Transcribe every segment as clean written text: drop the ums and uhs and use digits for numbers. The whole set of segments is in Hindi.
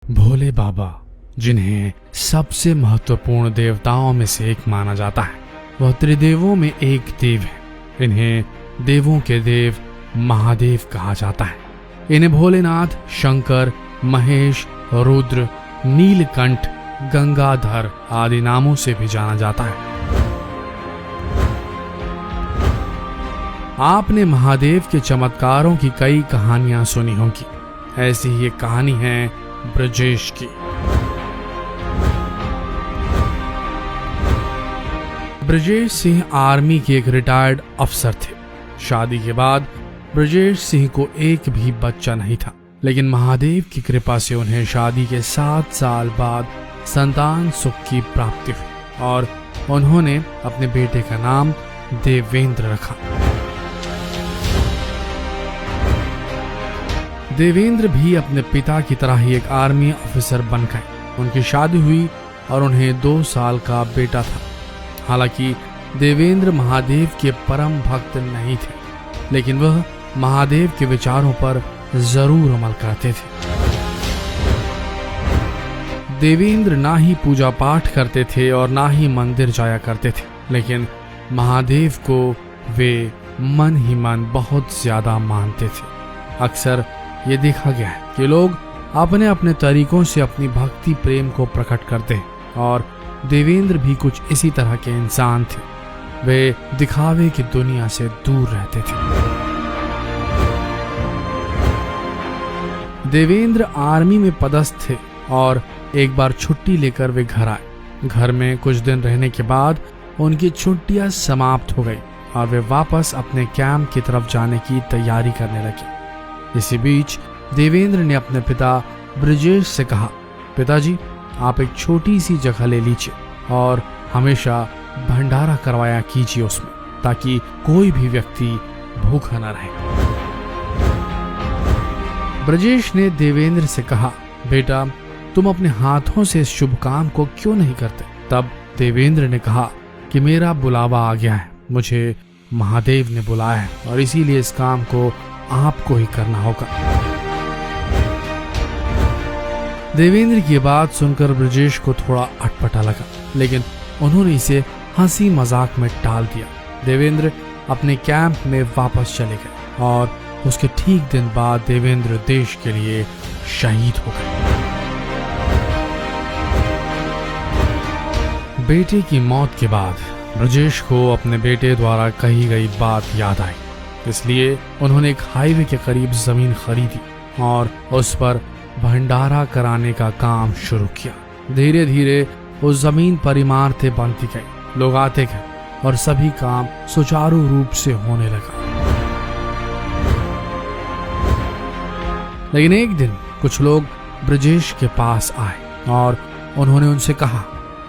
भोले बाबा, जिन्हें सबसे महत्वपूर्ण देवताओं में से एक माना जाता है, वह त्रिदेवों में एक देव है। इन्हें देवों के देव महादेव कहा जाता है। इन्हें भोलेनाथ, शंकर, महेश, रुद्र, नीलकंठ, गंगाधर आदि नामों से भी जाना जाता है। आपने महादेव के चमत्कारों की कई कहानियां सुनी होंगी। ऐसी ही एक कहानी है ब्रजेश की। ब्रजेश सिंह आर्मी के एक रिटायर्ड अफसर थे। शादी के बाद ब्रजेश सिंह को एक भी बच्चा नहीं था, लेकिन महादेव की कृपा से उन्हें शादी के 7 साल बाद संतान सुख की प्राप्ति हुई और उन्होंने अपने बेटे का नाम देवेंद्र रखा। देवेंद्र भी अपने पिता की तरह ही एक आर्मी ऑफिसर बन गए। उनकी शादी हुई और उन्हें 2 साल का बेटा था। हालांकि देवेंद्र महादेव के परम भक्त नहीं थे, लेकिन वह महादेव के विचारों पर जरूर अमल करते थे। देवेंद्र ना ही पूजा पाठ करते थे और ना ही मंदिर जाया करते थे, लेकिन महादेव को वे मन ही मन बहुत ज्यादा मानते थे। अक्सर ये देखा गया है कि लोग अपने अपने तरीकों से अपनी भक्ति प्रेम को प्रकट करते हैं और देवेंद्र भी कुछ इसी तरह के इंसान थे। वे दिखावे की दुनिया से दूर रहते थे। देवेंद्र आर्मी में पदस्थ थे और एक बार छुट्टी लेकर वे घर आए। घर में कुछ दिन रहने के बाद उनकी छुट्टियां समाप्त हो गई और वे वापस अपने कैंप की तरफ जाने की तैयारी करने लगे। इसी बीच देवेंद्र ने अपने पिता ब्रजेश से कहा, पिताजी, आप एक छोटी सी जगह ले लीजिए और हमेशा भंडारा करवाया कीजिए उसमें, ताकि कोई भी व्यक्ति भूखा न रहे। ब्रजेश ने देवेंद्र से कहा, बेटा, तुम अपने हाथों से इस शुभ काम को क्यों नहीं करते? तब देवेंद्र ने कहा कि मेरा बुलावा आ गया है, मुझे महादेव ने बुलाया है और इसीलिए इस काम को आपको ही करना होगा। देवेंद्र की बात सुनकर ब्रजेश को थोड़ा अटपटा लगा, लेकिन उन्होंने इसे हंसी मजाक में टाल दिया। देवेंद्र अपने कैंप में वापस चले गए और उसके ठीक दिन बाद देवेंद्र देश के लिए शहीद हो गए। बेटे की मौत के बाद ब्रजेश को अपने बेटे द्वारा कही गई बात याद आई, इसलिए उन्होंने एक हाईवे के करीब जमीन खरीदी और उस पर भंडारा कराने का काम शुरू किया। धीरे धीरे उस जमीन पर इमारतें बनती गई, लोग आते गए और सभी काम सुचारू रूप से होने लगा। लेकिन एक दिन कुछ लोग ब्रजेश के पास आए और उन्होंने उनसे कहा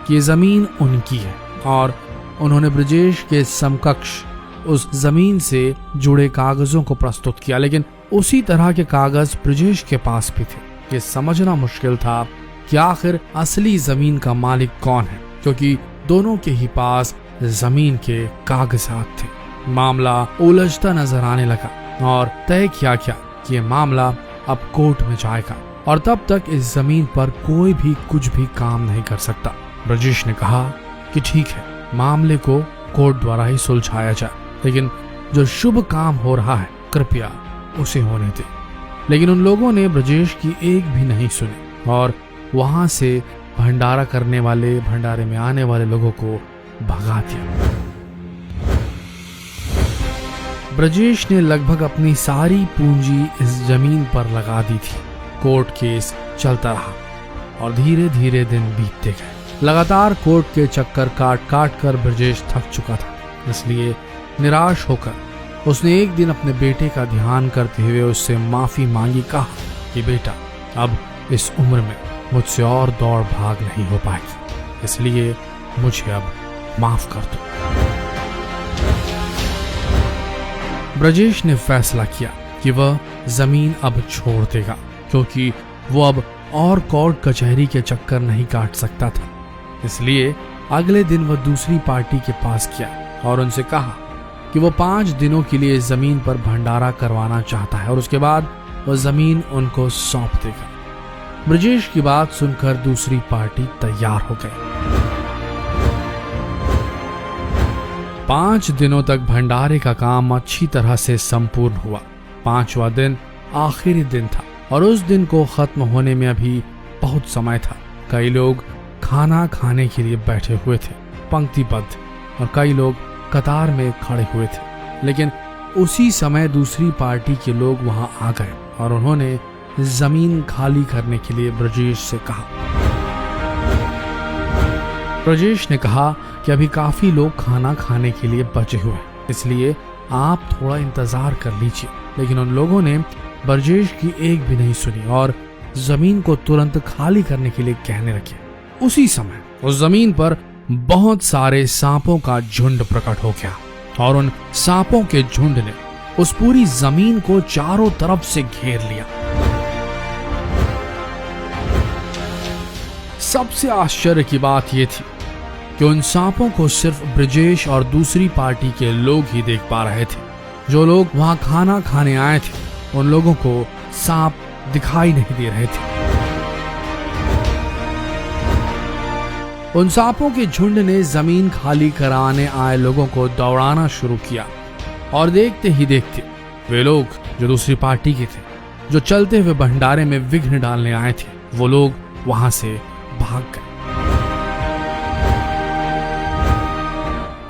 कि ये जमीन उनकी है और उन्होंने ब्रजेश के समकक्ष उस जमीन से जुड़े कागजों को प्रस्तुत किया, लेकिन उसी तरह के कागज ब्रजेश के पास भी थे। ये समझना मुश्किल था कि आखिर असली जमीन का मालिक कौन है, क्योंकि दोनों के ही पास जमीन के कागजात थे। मामला उलझता नजर आने लगा और तय किया गया कि ये मामला अब कोर्ट में जाएगा और तब तक इस जमीन पर कोई भी कुछ भी काम नहीं कर सकता। ब्रजेश ने कहा कि ठीक है, मामले को कोर्ट द्वारा ही सुलझाया जाए, लेकिन जो शुभ काम हो रहा है कृपया उसे होने दे। लेकिन उन लोगों ने ब्रजेश की एक भी नहीं सुनी और वहां से भंडारा करने वाले, भंडारे में आने वाले लोगों को भगा दिया। ब्रजेश ने लगभग अपनी सारी पूंजी इस जमीन पर लगा दी थी। कोर्ट केस चलता रहा और धीरे धीरे दिन बीतते गए। लगातार कोर्ट के चक्कर काट काट कर ब्रजेश थक चुका था, इसलिए निराश होकर उसने एक दिन अपने बेटे का ध्यान करते हुए उससे माफी मांगी। कहा कि बेटा, अब इस उम्र में मुझसे और दौड़ भाग नहीं हो पाएगी, इसलिए मुझे अब माफ कर दो। ब्रजेश ने फैसला किया कि वह जमीन अब छोड़ देगा, क्योंकि वो अब और कोर्ट कचहरी के चक्कर नहीं काट सकता था। इसलिए अगले दिन वह दूसरी पार्टी के पास गया और उनसे कहा कि वो 5 दिनों के लिए जमीन पर भंडारा करवाना चाहता है और उसके बाद वह जमीन उनको सौंप देगा। ब्रजेश की बात सुनकर दूसरी पार्टी तैयार हो गई। 5 दिनों तक भंडारे का काम अच्छी तरह से संपूर्ण हुआ। 5वां दिन आखिरी दिन था और उस दिन को खत्म होने में अभी बहुत समय था। कई लोग खाना खाने के लिए बैठे हुए थे पंक्तिबद्ध, और कई लोग कतार में खड़े हुए थे। लेकिन उसी समय दूसरी पार्टी के लोग वहां आ गए और उन्होंने जमीन खाली करने के लिए ब्रजेश से कहा। ब्रजेश ने कहा कि अभी काफी लोग खाना खाने के लिए बचे हुए हैं, इसलिए आप थोड़ा इंतजार कर लीजिए। लेकिन उन लोगों ने ब्रजेश की एक भी नहीं सुनी और जमीन को तुरंत खाली करने के लिए कहने लगे। उसी समय उस जमीन पर बहुत सारे सांपों का झुंड प्रकट हो गया और उन सांपों के झुंड ने उस पूरी जमीन को चारों तरफ से घेर लिया। सबसे आश्चर्य की बात यह थी कि उन सांपों को सिर्फ ब्रजेश और दूसरी पार्टी के लोग ही देख पा रहे थे। जो लोग वहां खाना खाने आए थे उन लोगों को सांप दिखाई नहीं दे रहे थे। उन सांपों के झुंड ने जमीन खाली कराने आए लोगों को दौड़ाना शुरू किया और देखते ही देखते वे लोग जो दूसरी पार्टी के थे, जो चलते हुए भंडारे में विघ्न डालने आए थे, वो लोग वहां से भाग गए।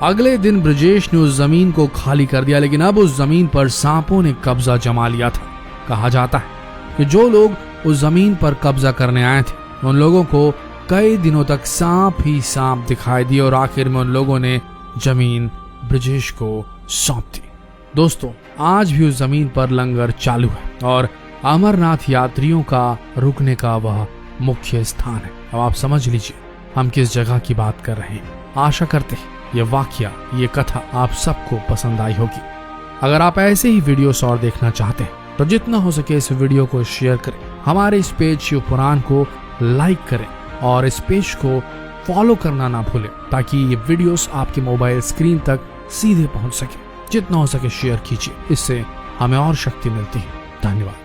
अगले दिन ब्रजेश ने उस जमीन को खाली कर दिया, लेकिन अब उस जमीन पर सांपों ने कब्जा जमा लिया था। कहा जाता है कि जो लोग उस जमीन पर कब्जा करने आए थे उन लोगों को कई दिनों तक सांप ही सांप दिखाई दिए और आखिर में उन लोगों ने जमीन ब्रजेश को सौंप दी। दोस्तों, आज भी उस जमीन पर लंगर चालू है और अमरनाथ यात्रियों का रुकने का वह मुख्य स्थान है। अब आप समझ लीजिए हम किस जगह की बात कर रहे हैं। आशा करते हैं ये वाकया, ये कथा आप सबको पसंद आई होगी। अगर आप ऐसे ही वीडियोस और देखना चाहते हैं तो जितना हो सके इस वीडियो को शेयर करें, हमारे इस पेज शिव पुराण को लाइक करें और इस पेज को फॉलो करना ना भूलें ताकि ये वीडियोस आपके मोबाइल स्क्रीन तक सीधे पहुंच सके। जितना हो सके शेयर कीजिए, इससे हमें और शक्ति मिलती है। धन्यवाद।